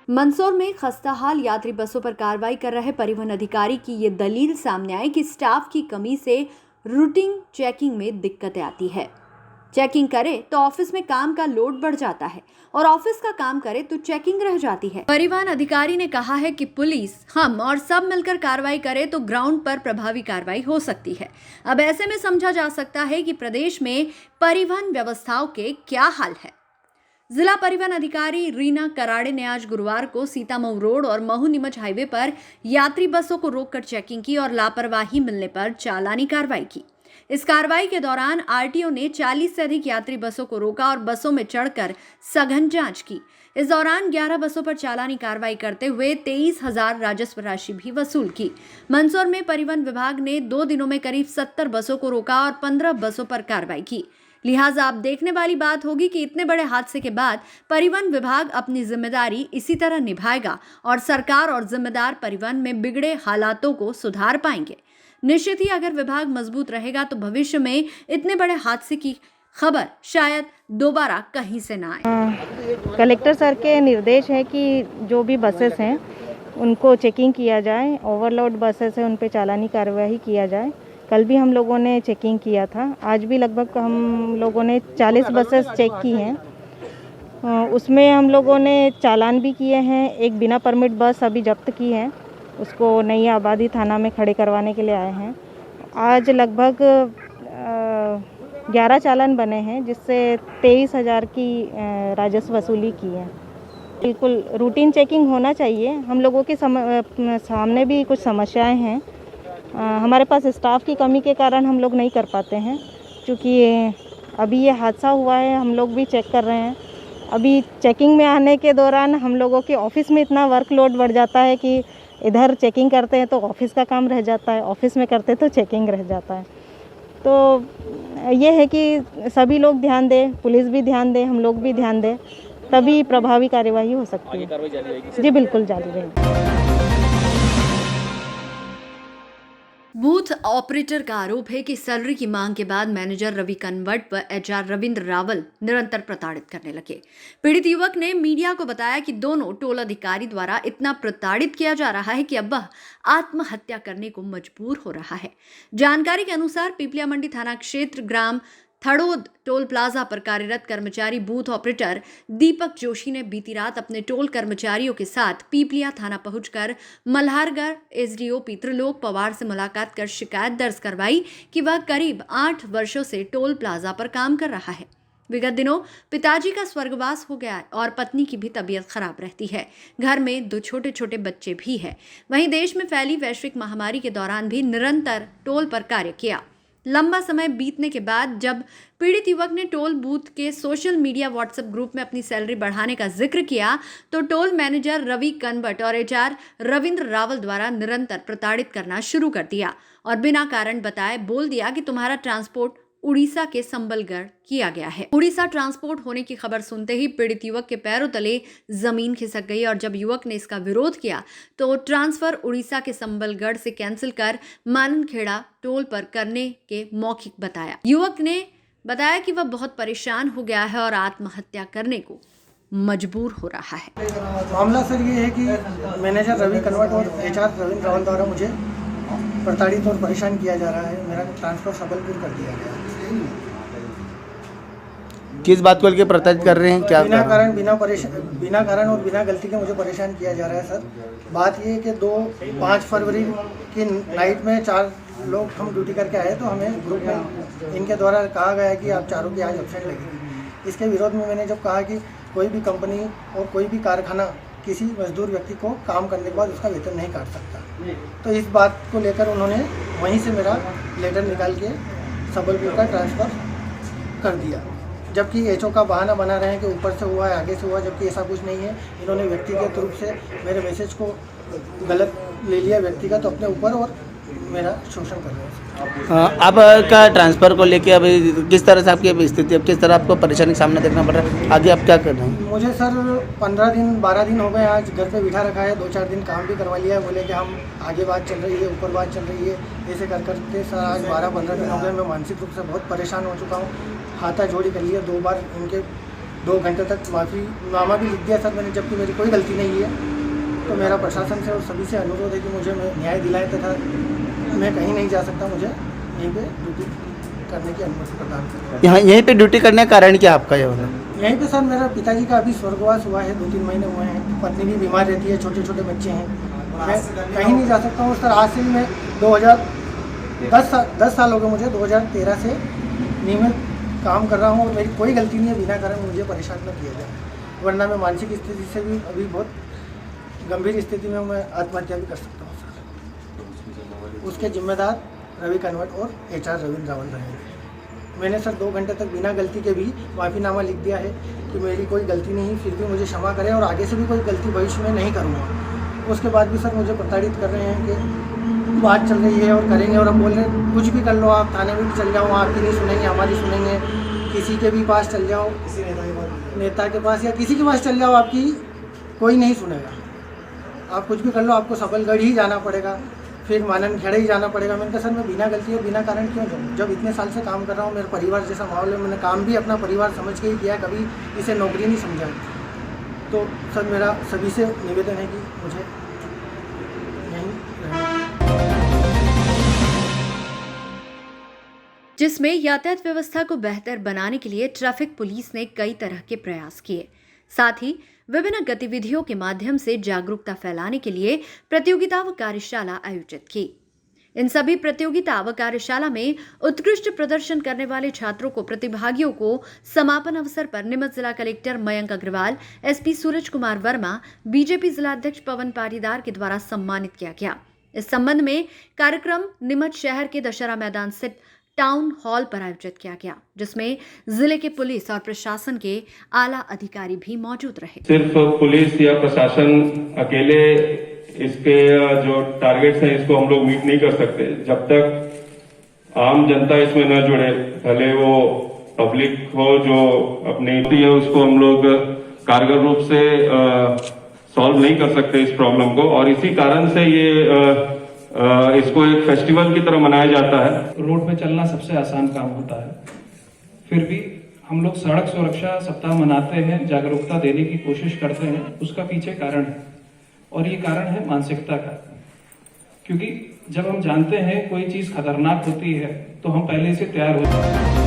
मंदसौर में खस्ताहाल यात्री बसों पर कार्रवाई कर रहे परिवहन अधिकारी की ये दलील सामने आई कि स्टाफ की कमी से रूटीन चेकिंग में दिक्कतें आती है। चेकिंग करे तो ऑफिस में काम का लोड बढ़ जाता है और ऑफिस का काम करे तो चेकिंग रह जाती है। परिवहन अधिकारी ने कहा है कि पुलिस, हम और सब मिलकर कार्रवाई करे तो ग्राउंड पर प्रभावी कार्रवाई हो सकती है। अब ऐसे में समझा जा सकता है कि प्रदेश में परिवहन व्यवस्थाओं के क्या हाल है। जिला परिवहन अधिकारी रीना कराड़े ने आज गुरुवार को सीतामऊ रोड और महू नीमच हाईवे पर यात्री बसों को रोककर चेकिंग की और लापरवाही मिलने पर चालानी कार्रवाई की। इस कार्रवाई के दौरान आरटीओ ने 40 से अधिक यात्री बसों को रोका और बसों में चढ़कर सघन जांच की। इस दौरान 11 बसों पर चालानी कार्रवाई करते हुए 23,000 राजस्व राशि भी वसूल की। मंदसौर में परिवहन विभाग ने 2 दिनों में करीब 70 बसों को रोका और 15 बसों पर कार्रवाई की। लिहाजा अब देखने वाली बात होगी कि इतने बड़े हादसे के बाद परिवहन विभाग अपनी जिम्मेदारी इसी तरह निभाएगा और सरकार और जिम्मेदार परिवहन में बिगड़े हालातों को सुधार पाएंगे। निश्चित ही अगर विभाग मजबूत रहेगा तो भविष्य में इतने बड़े हादसे की खबर शायद दोबारा कहीं से ना आए। कलेक्टर सर के निर्देश है कि जो भी बसेस हैं उनको चेकिंग किया जाए, ओवरलोड बसेस हैं उन पे चालानी कार्रवाई किया जाए। कल भी हम लोगों ने चेकिंग किया था, आज भी लगभग हम लोगों ने 40 बसेस चेक की हैं। उसमें हम लोगों ने चालान भी किए हैं। एक बिना परमिट बस अभी जब्त की है, उसको नई आबादी थाना में खड़े करवाने के लिए आए हैं। आज लगभग 11 चालान बने हैं जिससे 23,000 की राजस्व वसूली की है। बिल्कुल रूटीन चेकिंग होना चाहिए। हम लोगों के सामने भी कुछ समस्याएं हैं। हमारे पास स्टाफ की कमी के कारण हम लोग नहीं कर पाते हैं, क्योंकि अभी ये हादसा हुआ है, हम लोग भी चेक कर रहे हैं। अभी चेकिंग में आने के दौरान हम लोगों के ऑफिस में इतना वर्कलोड बढ़ जाता है कि इधर चेकिंग करते हैं तो ऑफिस का काम रह जाता है, ऑफिस में करते तो चेकिंग रह जाता है। तो ये है कि सभी लोग ध्यान दें, पुलिस भी ध्यान दे, हम लोग भी ध्यान दें, तभी प्रभावी कार्यवाही हो सकती है। जी बिल्कुल जारी रहेगी। बूथ ऑपरेटर का आरोप है कि सैलरी की मांग के बाद मैनेजर रवि कनवट व एचआर रविंद्र रावल निरंतर प्रताड़ित करने लगे। पीड़ित युवक ने मीडिया को बताया कि दोनों टोल अधिकारी द्वारा इतना प्रताड़ित किया जा रहा है कि अब वह आत्महत्या करने को मजबूर हो रहा है। जानकारी के अनुसार पिपलिया मंडी थाना क्षेत्र ग्राम थड़ोद टोल प्लाजा पर कार्यरत कर्मचारी बूथ ऑपरेटर दीपक जोशी ने बीती रात अपने टोल कर्मचारियों के साथ पीपलिया थाना पहुंचकर मल्हारगढ़ एसडीओपी त्रिलोक पवार से मुलाकात कर शिकायत दर्ज करवाई कि वह करीब 8 वर्षों से टोल प्लाजा पर काम कर रहा है। विगत दिनों पिताजी का स्वर्गवास हो गया और पत्नी की भी तबीयत खराब रहती है। घर में 2 छोटे छोटे बच्चे भी हैं। वहीं देश में फैली वैश्विक महामारी के दौरान भी निरंतर टोल पर कार्य किया। लंबा समय बीतने के बाद जब पीड़ित युवक ने टोल बूथ के सोशल मीडिया व्हाट्सएप ग्रुप में अपनी सैलरी बढ़ाने का जिक्र किया तो टोल मैनेजर रवि कनवट और एचआर रविंद्र रावल द्वारा निरंतर प्रताड़ित करना शुरू कर दिया और बिना कारण बताए बोल दिया कि तुम्हारा ट्रांसपोर्ट उड़ीसा के संबलगढ़ किया गया है। उड़ीसा ट्रांसपोर्ट होने की खबर सुनते ही पीड़ित युवक के पैरों तले जमीन खिसक गई और जब युवक ने इसका विरोध किया तो ट्रांसफर उड़ीसा के संबलगढ़ से कैंसिल कर माननखेड़ा टोल पर करने के मौखिक बताया। युवक ने बताया कि वह बहुत परेशान हो गया है और आत्महत्या करने को मजबूर हो रहा है। मामला सर ये है कि मैनेजर रवि कनवट और एचआर रविंद्र रावल द्वारा मुझे प्रताड़ित और परेशान किया जा रहा है। मेरा ट्रांसफर सबलपुर कर दिया गया। किस बात को लेकर प्रताड़ित कर रहे हैं? क्या बिना कारण और बिना गलती के मुझे परेशान किया जा रहा है सर। बात ये है कि 5 फरवरी की नाइट में 4 लोग हम ड्यूटी करके आए तो हमें ग्रुप में इनके द्वारा कहा गया कि आप चारों की आज एब्सेंट लगेगी। इसके विरोध में मैंने जब कहा कि कोई भी कंपनी और कोई भी कारखाना किसी मजदूर व्यक्ति को काम करने के बाद उसका वेतन नहीं काट सकता, तो इस बात को लेकर उन्होंने वहीं से मेरा लेटर निकाल के सबलपुर का ट्रांसफ़र कर दिया। जबकि एचओ का बहाना बना रहे हैं कि ऊपर से हुआ है, आगे से हुआ, जबकि ऐसा कुछ नहीं है। इन्होंने व्यक्तिगत रूप से मेरे मैसेज को गलत ले लिया व्यक्तिगत अपने ऊपर और मेरा शोषण कर रहे हैं। आपका ट्रांसफ़र को लेके अभी किस तरह से आपकी स्थिति, अब किस तरह आपको परेशानी का सामना देखना पड़ रहा है? आगे आप क्या कर रहे हैं? मुझे सर 12 दिन हो गए आज घर पे बिठा रखा है। 2-4 दिन काम भी करवा लिया है। बोले कि हम आगे बात चल रही है, ऊपर बात चल रही है, ऐसे कर करके सर आज 12-15 दिन हो गए। मैं मानसिक रूप से बहुत परेशान हो चुका हूँ। हाथाजोड़ी कर लिया 2 बार इनके 2 घंटे तक माफ़ीनामा भी लिख दिया सर मैंने, जबकि मेरी कोई गलती नहीं है। तो मेरा प्रशासन से और सभी से अनुरोध है कि मुझे न्याय दिलाए तथा मैं कहीं नहीं जा सकता, मुझे यहीं पे ड्यूटी करने की अनुमति प्रदान करें। यहीं पे ड्यूटी करने का कारण क्या आपका ये वाला? यहीं पे सर मेरा पिताजी का अभी स्वर्गवास हुआ है, 2-3 महीने हुए हैं। पत्नी भी बीमार रहती है, छोटे छोटे बच्चे हैं, मैं कहीं नहीं जा सकता हूँ सर। आज से मैं 10 साल हो गए मुझे, 2013 से नियमित काम कर रहा हूँ और मेरी कोई गलती नहीं है। बिना कारण मुझे परेशान न किया जाए, वरना मैं मानसिक स्थिति से भी अभी बहुत गंभीर स्थिति में मैं आत्महत्या भी कर सकता हूँ सर। उसके जिम्मेदार रवि कन्वर्ट और HR रविंद्र रावल रहेंगे। मैंने सर 2 घंटे तक बिना गलती के भी माफ़ीनामा लिख दिया है कि मेरी कोई गलती नहीं, फिर भी मुझे क्षमा करें और आगे से भी कोई गलती भविष्य में नहीं करूँगा। उसके बाद भी सर मुझे प्रताड़ित कर रहे हैं कि बात चल रही है और करेंगे, और अब बोल रहे हैं कुछ भी कर लो, आप थाने में भी चल जाओ, आपकी नहीं सुनेंगे हमारी सुनेंगे, किसी के भी पास चल जाओ, नेता के पास या किसी के पास चल जाओ, आपकी कोई नहीं सुनेगा। आप कुछ भी कर लो, आपको सबलगढ़ ही जाना पड़ेगा, फिर माननखेड़े ही जाना पड़ेगा। मैंने कहा सर मैं बिना गलती और बिना कारण क्यों जाऊँ, जब इतने साल से काम कर रहा हूँ, मेरे परिवार जैसा माहौल है, मैंने काम भी अपना परिवार समझ के ही किया है, कभी इसे नौकरी नहीं समझा। तो सर मेरा सभी से निवेदन है कि मुझे यहीं रहना। जिसमें यातायात व्यवस्था को बेहतर बनाने के लिए ट्रैफिक पुलिस ने कई तरह के प्रयास किए, साथ ही विभिन्न गतिविधियों के माध्यम से जागरूकता फैलाने के लिए प्रतियोगिता व कार्यशाला आयोजित की। इन सभी प्रतियोगिता व कार्यशाला में उत्कृष्ट प्रदर्शन करने वाले छात्रों को, प्रतिभागियों को समापन अवसर पर नीमच जिला collector Mayank Agarwal, SP Suraj Kumar Verma, BJP जिलाध्यक्ष पवन पाटीदार के द्वारा सम्मानित किया गया। इस संबंध में कार्यक्रम नीमच शहर के दशहरा मैदान स्थित टाउन हॉल पर आयोजित किया गया, जिसमें जिले के पुलिस और प्रशासन के आला अधिकारी भी मौजूद रहे। सिर्फ पुलिस या प्रशासन अकेले इसके जो टारगेट्स हैं इसको हम लोग मीट नहीं कर सकते जब तक आम जनता इसमें न जुड़े, भले वो पब्लिक हो जो अपनी है उसको हम लोग कारगर रूप से सॉल्व नहीं कर सकते इस प्रॉब्लम को। और इसी कारण से ये इसको एक फेस्टिवल की तरह मनाया जाता है। रोड पे चलना सबसे आसान काम होता है, फिर भी हम लोग सड़क सुरक्षा सप्ताह मनाते हैं, जागरूकता देने की कोशिश करते हैं। उसका पीछे कारण है, और ये कारण है मानसिकता का, क्योंकि जब हम जानते हैं कोई चीज खतरनाक होती है तो हम पहले से तैयार हो जाते हैं।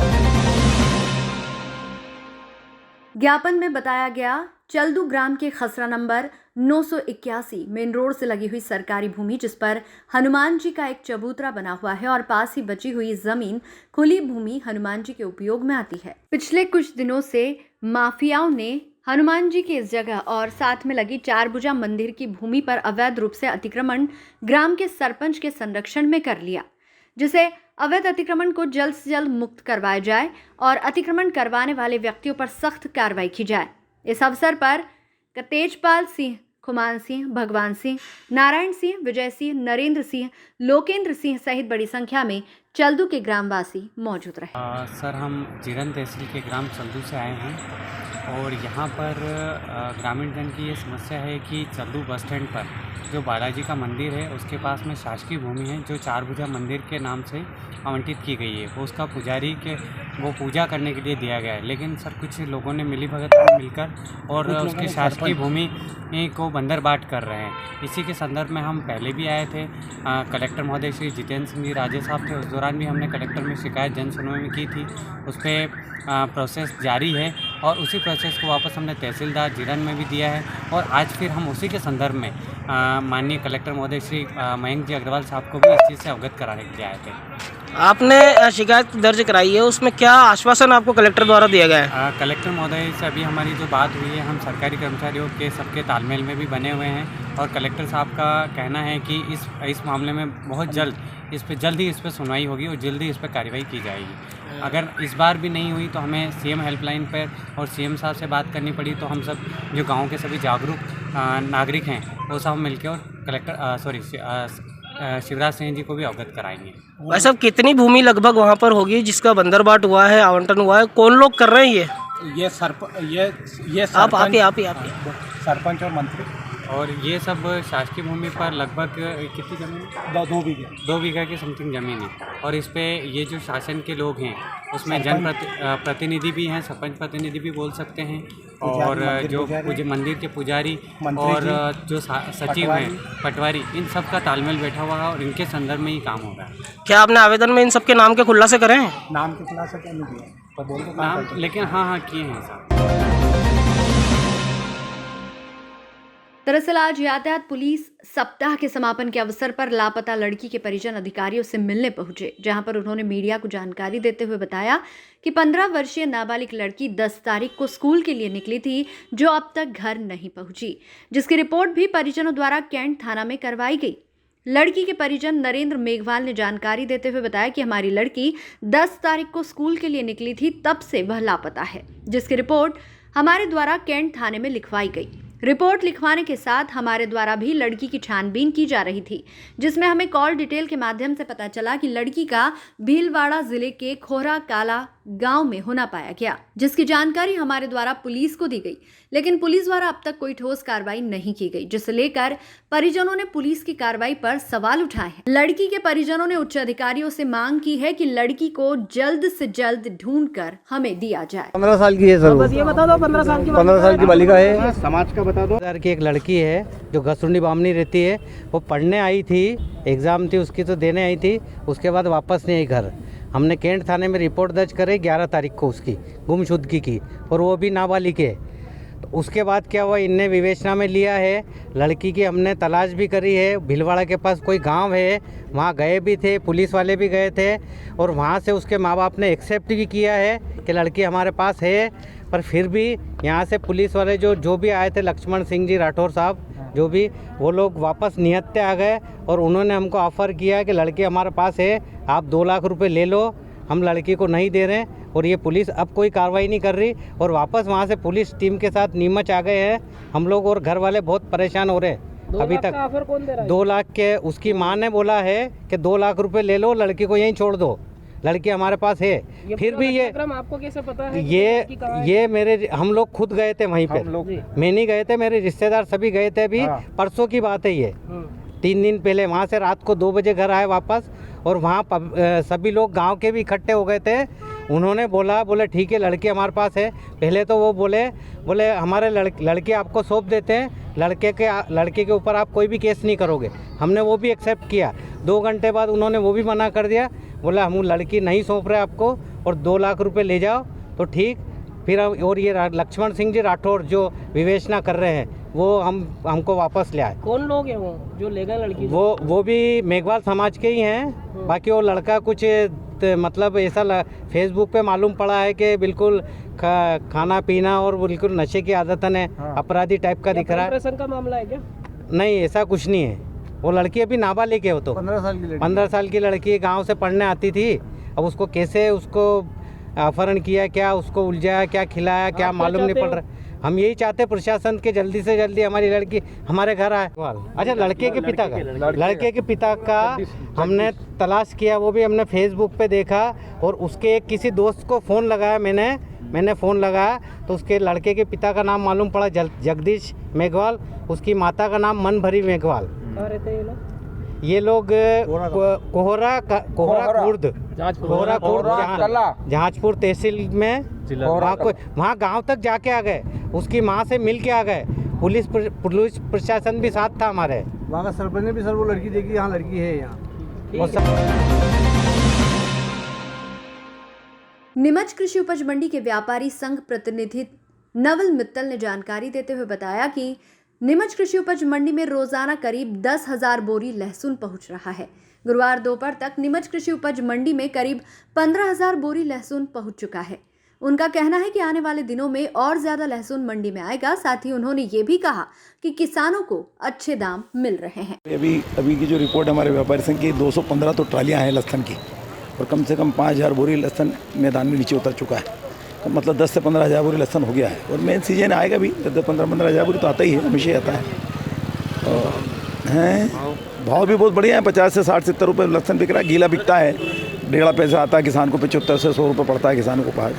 ज्ञापन में बताया गया, चल्दू ग्राम के खसरा नंबर 981 मेन रोड से लगी हुई सरकारी भूमि, जिस पर हनुमान जी का एक चबूतरा बना हुआ है और पास ही बची हुई जमीन खुली भूमि हनुमान जी के उपयोग में आती है। पिछले कुछ दिनों से माफियाओं ने हनुमान जी की इस जगह और साथ में लगी 4 भुजा मंदिर की भूमि पर अवैध रूप से अतिक्रमण ग्राम के सरपंच के संरक्षण में कर लिया, जिसे अवैध अतिक्रमण को जल्द से जल्द मुक्त करवाया जाए और अतिक्रमण करवाने वाले व्यक्तियों पर सख्त कार्रवाई की जाए। इस अवसर पर तेजपाल सिंह, खुमान सिंह, भगवान सिंह, नारायण सिंह, विजय सिंह, नरेंद्र सिंह, लोकेंद्र सिंह सहित बड़ी संख्या में चल्दू के ग्रामवासी मौजूद रहे। सर हम जीरन तहसील के ग्राम चल्दू से आए हैं और यहाँ पर ग्रामीण जन की ये समस्या है कि चल्दू बस स्टैंड पर जो बालाजी का मंदिर है उसके पास में शासकीय भूमि है जो 4 भुजा मंदिर के नाम से आवंटित की गई है। वो उसका पुजारी के वो पूजा करने के लिए दिया गया है, लेकिन सर कुछ लोगों ने मिलीभगत मिलकर और उसकी शासकीय भूमि को बंदर बाट कर रहे हैं। इसी के संदर्भ में हम पहले भी आए थे, कलेक्टर महोदय श्री जितेंद्र सिंह जी राजे साहब थे, उस दौरान भी हमने कलेक्टर में शिकायत जन सुनवाई में की थी। उस पर प्रोसेस जारी है और उसी प्रोसेस को वापस हमने तहसीलदार जीरन में भी दिया है और आज फिर हम उसी के संदर्भ में माननीय कलेक्टर महोदय श्री मयंक जी अग्रवाल साहब को भी इस चीज़ से अवगत कराने के लिए आए थे। आपने शिकायत दर्ज कराई है, उसमें क्या आश्वासन आपको कलेक्टर द्वारा दिया गया है? कलेक्टर महोदय से अभी हमारी जो बात हुई है, हम सरकारी कर्मचारियों के सबके तालमेल में भी बने हुए हैं और कलेक्टर साहब का कहना है कि इस मामले में बहुत जल्द इस पर सुनवाई होगी और जल्दी इस पर कार्रवाई की जाएगी। अगर इस बार भी नहीं हुई तो हमें CM हेल्पलाइन पर और CM साहब से बात करनी पड़ी, तो हम सब जो गाँव के सभी जागरूक नागरिक हैं वो सब मिलकर और कलेक्टर शिवराज सिंह जी को भी अवगत कराएंगे। भाई साहब कितनी भूमि लगभग वहाँ पर होगी जिसका बंदरबाट हुआ है, आवंटन हुआ है? कौन लोग कर रहे हैं ये सरपंच आप ही सरपंच और मंत्री और ये सब शासकीय भूमि पर लगभग कितनी ज़मीन? 2 बीघा की समथिंग ज़मीन है। और इस पे ये जो शासन के लोग हैं उसमें प्रतिनिधि भी हैं, सरपंच प्रतिनिधि भी बोल सकते हैं, और जो मंदिर के पुजारी और जो सचिव हैं पटवारी, इन सब का तालमेल बैठा हुआ है और इनके संदर्भ में ही काम हो रहा है। क्या आपने आवेदन में इन सबके नाम के खुलासे करें? नाम के खुलासा क्या नहीं किया पर बोल के नाम लेकिन हाँ किए हैं साहब। दरअसल आज यातायात पुलिस सप्ताह के समापन के अवसर पर लापता लड़की के परिजन अधिकारियों से मिलने पहुंचे, जहां पर उन्होंने मीडिया को जानकारी देते हुए बताया कि 15 वर्षीय नाबालिग लड़की 10 तारीख को स्कूल के लिए निकली थी, जो अब तक घर नहीं पहुंची, जिसकी रिपोर्ट भी परिजनों द्वारा कैंट थाना में करवाई गई। लड़की के परिजन नरेंद्र मेघवाल ने जानकारी देते हुए बताया कि हमारी लड़की 10 तारीख को स्कूल के लिए निकली थी, तब से वह लापता है, जिसकी रिपोर्ट हमारे द्वारा कैंट थाने में लिखवाई गई। रिपोर्ट लिखवाने के साथ हमारे द्वारा भी लड़की की छानबीन की जा रही थी, जिसमें हमें कॉल डिटेल के माध्यम से पता चला कि लड़की का भीलवाड़ा जिले के खोरा काला गांव में होना पाया गया, जिसकी जानकारी हमारे द्वारा पुलिस को दी गई, लेकिन पुलिस द्वारा अब तक कोई ठोस कार्रवाई नहीं की गई, जिसे लेकर परिजनों ने पुलिस की कार्रवाई पर सवाल उठाए हैं। लड़की के परिजनों ने उच्च अधिकारियों से मांग की है कि लड़की को जल्द से जल्द ढूंढकर हमें दिया जाए। 15 साल की है सर, बस ये बता दो 15 साल की बालिका है। समाज का बता दो। की एक लड़की है जो घसरुंडी बामनी रहती है, वो पढ़ने आई थी, एग्ज़ाम थी उसकी तो देने आई थी, उसके बाद वापस नहीं आई घर। हमने कैंट थाने में रिपोर्ट दर्ज करे 11 तारीख को उसकी गुमशुदगी की, और वो भी नाबालिग है। तो उसके बाद क्या हुआ, इनने विवेचना में लिया है, लड़की की हमने तलाश भी करी है। भीलवाड़ा के पास कोई गांव है, वहाँ गए भी थे, पुलिस वाले भी गए थे, और वहाँ से उसके माँ बाप ने एक्सेप्ट भी किया है कि लड़की हमारे पास है। पर फिर भी यहाँ से पुलिस वाले जो भी आए थे, लक्ष्मण सिंह जी राठौर साहब, जो भी वो लोग वापस निहत्ते आ गए, और उन्होंने हमको ऑफ़र किया कि लड़की हमारे पास है, आप 2 लाख रुपए ले लो, हम लड़की को नहीं दे रहे। और ये पुलिस अब कोई कार्रवाई नहीं कर रही, और वापस वहाँ से पुलिस टीम के साथ नीमच आ गए हैं हम लोग, और घर वाले बहुत परेशान हो रहे हैं। अभी तक 2 लाख के उसकी माँ ने बोला है कि 2 लाख रुपए ले लो, लड़की को यहीं छोड़ दो, लड़की हमारे पास है। फिर भी ये आपको कैसे पता है? ये मेरे हम लोग खुद गए थे वहीं पे, मैं नहीं गए थे, मेरे रिश्तेदार सभी गए थे। अभी परसों की बात है ये, 3 दिन पहले। वहाँ से रात को 2 बजे घर आए वापस, और वहाँ सभी लोग गांव के भी इकट्ठे हो गए थे। उन्होंने बोले ठीक है लड़की हमारे पास है। पहले तो वो बोले हमारे लड़के आपको सौंप देते हैं, लड़के के ऊपर आप कोई भी केस नहीं करोगे। हमने वो भी एक्सेप्ट किया। 2 घंटे बाद उन्होंने वो भी मना कर दिया, बोला हम लड़की नहीं सौंप रहे आपको, और 2 लाख रुपए ले जाओ। तो ठीक, फिर और ये लक्ष्मण सिंह जी राठौर जो विवेचना कर रहे हैं, वो हमको वापस ले आए। कौन लोग हैं वो जो ले गए लड़की? वो भी मेघवाल समाज के ही हैं। बाकी वो लड़का कुछ मतलब ऐसा फेसबुक पे मालूम पड़ा है कि बिल्कुल खाना पीना और बिल्कुल नशे की आदतन है, अपराधी टाइप का दिख रहा है। का मामला है क्या? नहीं, ऐसा कुछ नहीं है। वो लड़की अभी नाबालिग है। वो तो 15 साल की लड़की गांव से पढ़ने आती थी। अब उसको कैसे उसको अपहरण किया, क्या उसको उलझाया, क्या खिलाया, क्या मालूम नहीं पड़ रहा। हम यही चाहते प्रशासन के जल्दी से जल्दी हमारी लड़की हमारे घर आए। अच्छा, लड़के के पिता का हमने तलाश किया, वो भी हमने फेसबुक पे देखा, और उसके एक किसी दोस्त को फ़ोन लगाया, मैंने फ़ोन लगाया तो उसके लड़के के पिता का नाम मालूम पड़ा, जगदीश मेघवाल। उसकी माता का नाम मनभरी मेघवाल। कहाँ रहते हैं ये लोग? कोहरा खुर्द, जहाजपुर तहसील में। वहाँ गांव तक जाके आ गए, उसकी माँ से मिल के आ गए। पुलिस प्रशासन भी साथ था हमारे। वहाँ का सरपंच ने भी सर वो लड़की देखी, यहाँ लड़की है यहाँ। नीमच कृषि उपज मंडी के व्यापारी संघ प्रतिनिधि नवल मित्तल ने जानकारी देते हुए बताया कि नीमच कृषि उपज मंडी में रोजाना करीब 10,000 बोरी लहसुन पहुंच रहा है। गुरुवार दोपहर तक नीमच कृषि उपज मंडी में करीब 15,000 बोरी लहसुन पहुंच चुका है। उनका कहना है कि आने वाले दिनों में और ज्यादा लहसुन मंडी में आएगा। साथ ही उन्होंने ये भी कहा कि किसानों को अच्छे दाम मिल रहे हैं। अभी की जो रिपोर्ट हमारे व्यापारी संघ की, 215 तो ट्रालियाँ हैं लहसुन की, और कम से कम 5,000 बोरी लहसुन मैदान में नीचे उतर चुका है। तो मतलब 10 से 15,000 बोरी लहसुन हो गया है, और मेन सीजन आएगा भी। 15,000 बोरी तो आता ही है, हमेशा ही आता है। भाव भी बहुत बढ़िया है, 50 से 60-70 रुपये लहसुन बिक रहा है। गीला बिकता है, 1.5 पैसा आता है किसान को, 75 से 100 रुपये पड़ता है किसानों को पास।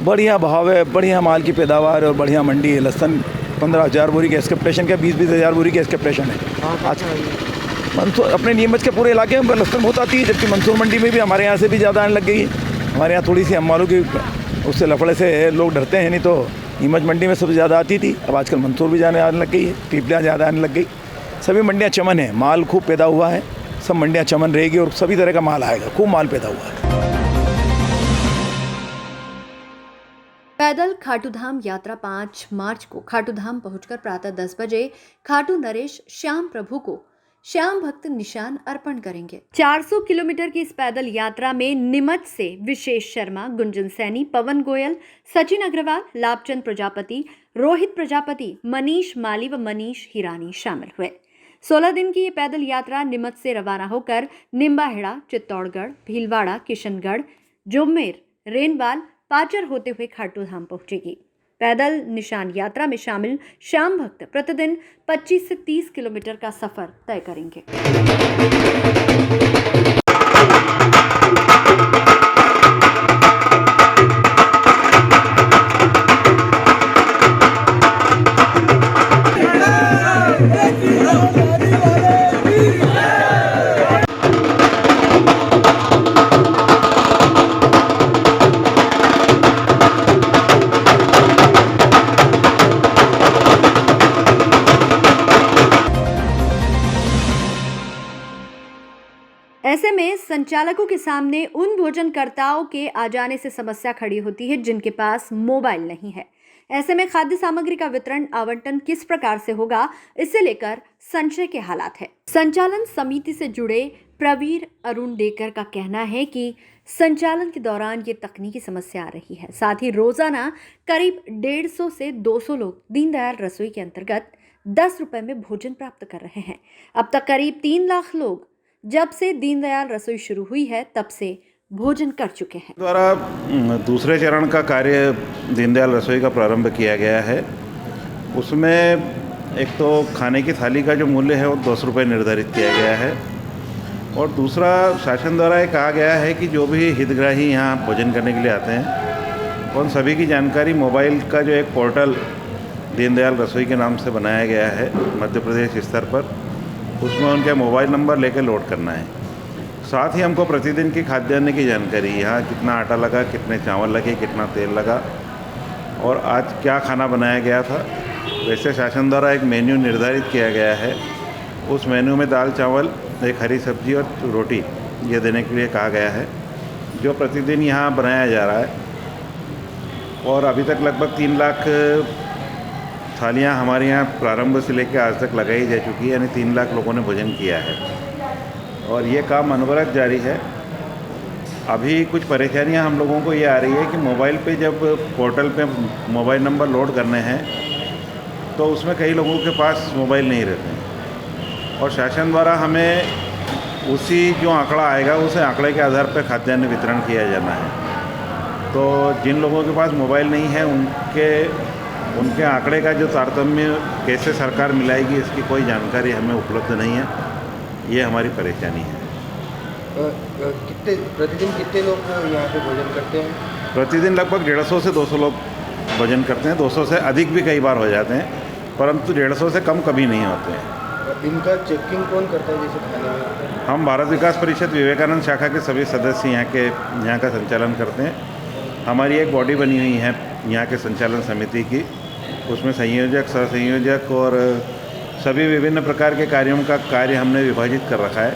बढ़िया भाव है, बढ़िया माल की पैदावार और बढ़िया मंडी है। लहसुन 10-15 हज़ार बोरी गैस कैप्टेशन का, 20-20 हज़ार बोरी गैस कैप्टेशन है आज। मंसूर अपने नीमच के पूरे इलाके में लहसुन बहुत आती है, जबकि मंसूर मंडी में भी हमारे यहाँ से भी ज़्यादा आने लग गई है। हमारे यहाँ थोड़ी सी हम मालूम कि उससे लफड़े से लोग डरते हैं, नहीं तो नीमच मंडी में सबसे ज़्यादा आती थी। अब आजकल मंसूर भी आने लग गई है, पीपलियाँ ज़्यादा आने लग गई। सभी मंडियाँ चमन है, माल खूब पैदा हुआ है, सब मंडियाँ चमन रहेगी और सभी तरह का माल आएगा, खूब माल पैदा हुआ है। पैदल खाटूधाम यात्रा 5 मार्च को खाटूधाम पहुंचकर प्रातः 10 बजे खाटू नरेश श्याम प्रभु को श्याम भक्त निशान अर्पण करेंगे। 400 किलोमीटर की इस पैदल यात्रा में नीमच से विशेष शर्मा, गुंजन सैनी, पवन गोयल, सचिन अग्रवाल, लाभचंद प्रजापति, रोहित प्रजापति, मनीष माली व मनीष हिरानी शामिल हुए। 16 दिन की ये पैदल यात्रा नीमच से रवाना होकर निम्बाहेड़ा, चित्तौड़गढ़, भीलवाड़ा, किशनगढ़, जोमेर, रेनवाल, पाचर होते हुए खाटूधाम पहुंचेगी। पैदल निशान यात्रा में शामिल श्याम भक्त प्रतिदिन 25 से 30 किलोमीटर का सफर तय करेंगे। ऐसे में संचालकों के सामने उन भोजनकर्ताओं के आ जाने से समस्या खड़ी होती है जिनके पास मोबाइल नहीं है। ऐसे में खाद्य सामग्री का वितरण आवंटन किस प्रकार से होगा, इसे लेकर संशय के हालात है। संचालन समिति से जुड़े प्रवीर अरुण डेकर का कहना है कि संचालन के दौरान ये तकनीकी समस्या आ रही है। साथ ही रोजाना करीब 150 से 200 लोग दीनदयाल रसोई के अंतर्गत 10 रुपए में भोजन प्राप्त कर रहे हैं। अब तक करीब 3 लाख लोग जब से दीनदयाल रसोई शुरू हुई है तब से भोजन कर चुके हैं। द्वारा दूसरे चरण का कार्य दीनदयाल रसोई का प्रारंभ किया गया है। उसमें एक तो खाने की थाली का जो मूल्य है वो 10 रुपये निर्धारित किया गया है, और दूसरा शासन द्वारा ये कहा गया है कि जो भी हितग्राही यहाँ भोजन करने के लिए आते हैं उन सभी की जानकारी मोबाइल का जो एक पोर्टल दीनदयाल रसोई के नाम से बनाया गया है मध्य प्रदेश स्तर पर, उसमें उनका मोबाइल नंबर लेकर लोड करना है। साथ ही हमको प्रतिदिन की खाद्यान्न की जानकारी, यहाँ कितना आटा लगा, कितने चावल लगे, कितना तेल लगा और आज क्या खाना बनाया गया था। वैसे शासन द्वारा एक मेन्यू निर्धारित किया गया है, उस मेन्यू में दाल चावल, एक हरी सब्जी और रोटी ये देने के लिए कहा गया है, जो प्रतिदिन यहाँ बनाया जा रहा है। और अभी तक लगभग 3 लाख थालियाँ हमारे यहाँ प्रारंभ से लेकर आज तक लगाई जा चुकी है, यानी 3 लाख लोगों ने भोजन किया है और ये काम अनवरत जारी है। अभी कुछ परेशानियाँ हम लोगों को ये आ रही है कि मोबाइल पे जब पोर्टल पे मोबाइल नंबर लोड करने हैं तो उसमें कई लोगों के पास मोबाइल नहीं रहते हैं, और शासन द्वारा हमें उसी जो आंकड़ा आएगा उसे आंकड़े के आधार पर खाद्यान्न वितरण किया जाना है। तो जिन लोगों के पास मोबाइल नहीं है उनके आंकड़े का जो तारतम्य कैसे सरकार मिलाएगी इसकी कोई जानकारी हमें उपलब्ध नहीं है, ये हमारी परेशानी है। प्रतिदिन कितने लोग यहाँ पे भोजन करते हैं? प्रतिदिन लगभग 150 से 200 लोग भोजन करते हैं। 200 से अधिक भी कई बार हो जाते हैं, परंतु 150 से कम कभी नहीं होते हैं। इनका चेकिंग कौन करता है जैसे खाने में? हम भारत विकास परिषद विवेकानंद शाखा के सभी सदस्य यहाँ का संचालन करते हैं। हमारी एक बॉडी बनी हुई है यहाँ के संचालन समिति की, उसमें संयोजक, सहसंयोजक और सभी विभिन्न प्रकार के कार्यों का कार्य हमने विभाजित कर रखा है।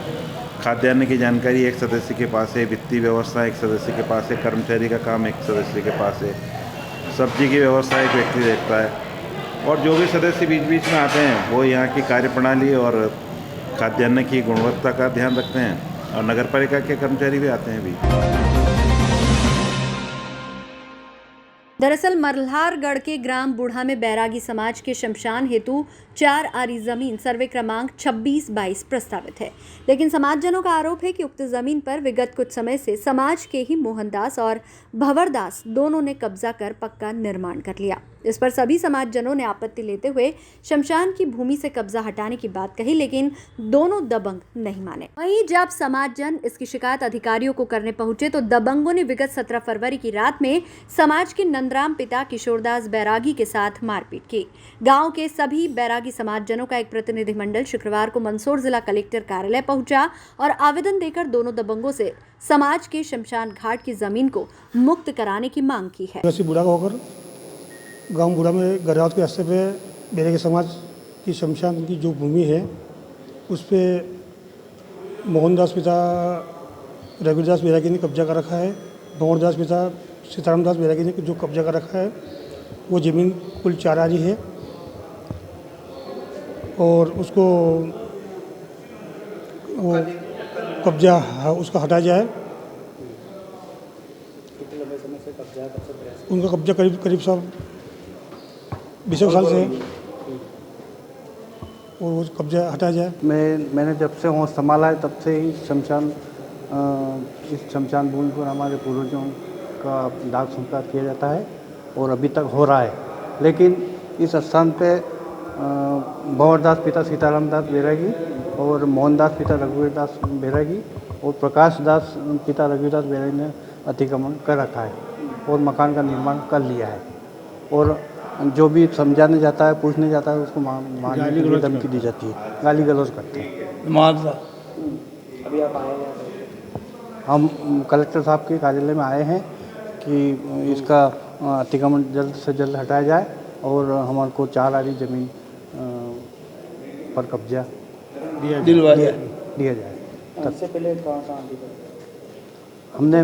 खाद्यान्न की जानकारी एक सदस्य के पास है, वित्तीय व्यवस्था एक सदस्य के पास है, कर्मचारी का काम एक सदस्य के पास है, सब्जी की व्यवस्था एक व्यक्ति देखता है, और जो भी सदस्य बीच बीच में आते हैं वो यहाँ की कार्यप्रणाली और खाद्यान्न की गुणवत्ता का ध्यान रखते हैं, और नगर पालिका के कर्मचारी भी आते हैं भी। दरअसल मल्हारगढ़ के ग्राम बूढ़ा में बैरागी समाज के शमशान हेतु 4 आरी जमीन सर्वे क्रमांक 26/22 प्रस्तावित है, लेकिन समाजजनों का आरोप है कि उक्त जमीन पर विगत कुछ समय से समाज के ही मोहनदास और भंवरदास दोनों ने कब्जा कर पक्का निर्माण कर लिया। इस पर सभी समाजजनों ने आपत्ति लेते हुए शमशान की भूमि से कब्जा हटाने की बात कही, लेकिन दोनों दबंग नहीं माने। वहीं जब समाजजन इसकी शिकायत अधिकारियों को करने पहुंचे तो दबंगों ने विगत 17 फरवरी की रात में समाज के नंदराम पिता किशोरदास बैरागी के साथ मारपीट की। गांव के सभी बैरागी समाजजनों का एक प्रतिनिधिमंडल शुक्रवार को मंदसौर जिला कलेक्टर कार्यालय पहुंचा और आवेदन देकर दोनों दबंगों से समाज के शमशान घाट की जमीन को मुक्त कराने की मांग की है। गांव बूढ़ा में गरावत के रास्ते पे बैरागी समाज की शमशान की जो भूमि है उस पर मोहनदास पिता रघुदास बैरागी ने कब्जा कर रखा है। भंवरदास पिता सीतारामदास बैरागी ने जो कब्जा कर रखा है वो ज़मीन कुल 4 आरी है और उसको वो कब्जा उसका हटा जाए। उनका कब्जा करीब सब 20 साल से है और वो कब्जा हटा जाए। मैंने जब से होश संभाला है तब से ही इस शमशान भूमि पर हमारे पूर्वजों का दाह संस्कार किया जाता है और अभी तक हो रहा है। लेकिन इस स्थान पे भंवरदास पिता सीतारामदास बैरागी और मोहनदास पिता रघुवीरदास बैरागी और प्रकाश दास पिता रघुवीरदास बैरागी ने अतिक्रमण कर रखा है और मकान का निर्माण कर लिया है और जो भी समझाने जाता है, पूछने जाता है, उसको मारने की धमकी दी जाती है, गाली गलौज करते हैं। अभी आप आए हैं? हम कलेक्टर साहब के कार्यालय में आए हैं कि इसका अतिक्रमण जल्द से जल्द हटाया जाए और हमारे को 4 आरी ज़मीन पर कब्जा दिया जाए। सबसे पहले कहाँ हमने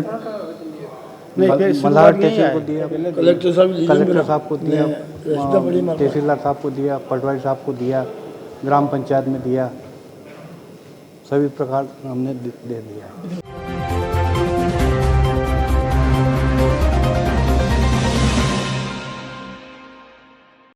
मल्हार तहसील को दिया, कलेक्टर साहब को दिया, तहसीलदार साहब को दिया, पटवारी साहब को दिया, ग्राम पंचायत में दिया, सभी प्रकार हमने दे दिया है।